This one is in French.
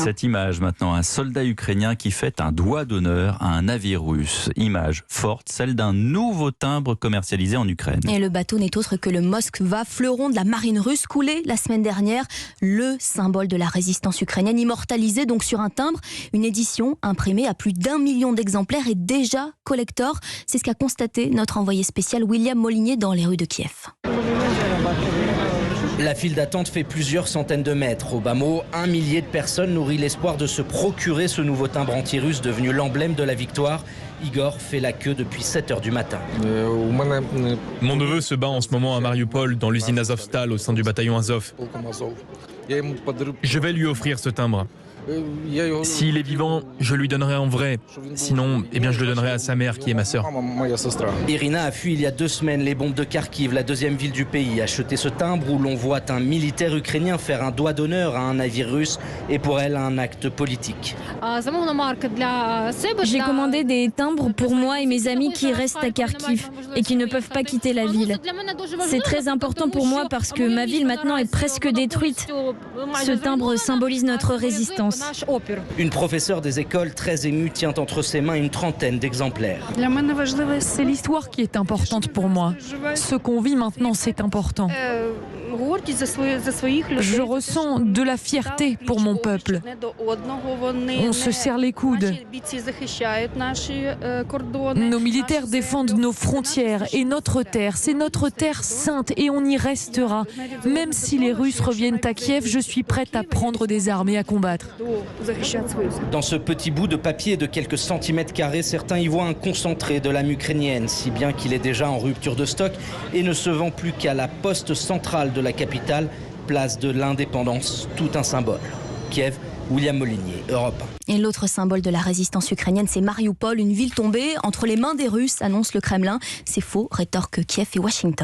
Cette image maintenant, un soldat ukrainien qui fait un doigt d'honneur à un navire russe. Image forte, celle d'un nouveau timbre commercialisé en Ukraine. Et le bateau n'est autre que le Moskva, fleuron de la marine russe, coulé la semaine dernière. Le symbole de la résistance ukrainienne, immortalisé donc sur un timbre. Une édition imprimée à plus d'1 million d'exemplaires et déjà collector. C'est ce qu'a constaté notre envoyé spécial William Molinier dans les rues de Kiev. La file d'attente fait plusieurs centaines de mètres. Au bas mot, 1 millier de personnes nourrit l'espoir de se procurer ce nouveau timbre anti-russe devenu l'emblème de la victoire. Igor fait la queue depuis 7h du matin. Mon neveu se bat en ce moment à Mariupol, dans l'usine Azovstal, au sein du bataillon Azov. Je vais lui offrir ce timbre. S'il est vivant, je lui donnerai en vrai. Sinon, je le donnerai à sa mère qui est ma sœur. Irina a fui il y a 2 semaines les bombes de Kharkiv, la 2e ville du pays. Acheter ce timbre où l'on voit un militaire ukrainien faire un doigt d'honneur à un navire russe est pour elle un acte politique. J'ai commandé des timbres pour moi et mes amis qui restent à Kharkiv et qui ne peuvent pas quitter la ville. C'est très important pour moi parce que ma ville maintenant est presque détruite. Ce timbre symbolise notre résistance. Une professeure des écoles très émue tient entre ses mains une trentaine d'exemplaires. C'est l'histoire qui est importante pour moi. Ce qu'on vit maintenant, c'est important. Je ressens de la fierté pour mon peuple. On se serre les coudes. Nos militaires défendent nos frontières et notre terre. C'est notre terre sainte et on y restera. Même si les Russes reviennent à Kiev, je suis prête à prendre des armes et à combattre. Dans ce petit bout de papier de quelques centimètres carrés, certains y voient un concentré de l'âme ukrainienne, si bien qu'il est déjà en rupture de stock et ne se vend plus qu'à la poste centrale de la capitale, place de l'indépendance, tout un symbole. Kiev, William Molinier, Europe 1. Et l'autre symbole de la résistance ukrainienne, c'est Mariupol, une ville tombée entre les mains des Russes, annonce le Kremlin. C'est faux, rétorquent Kiev et Washington.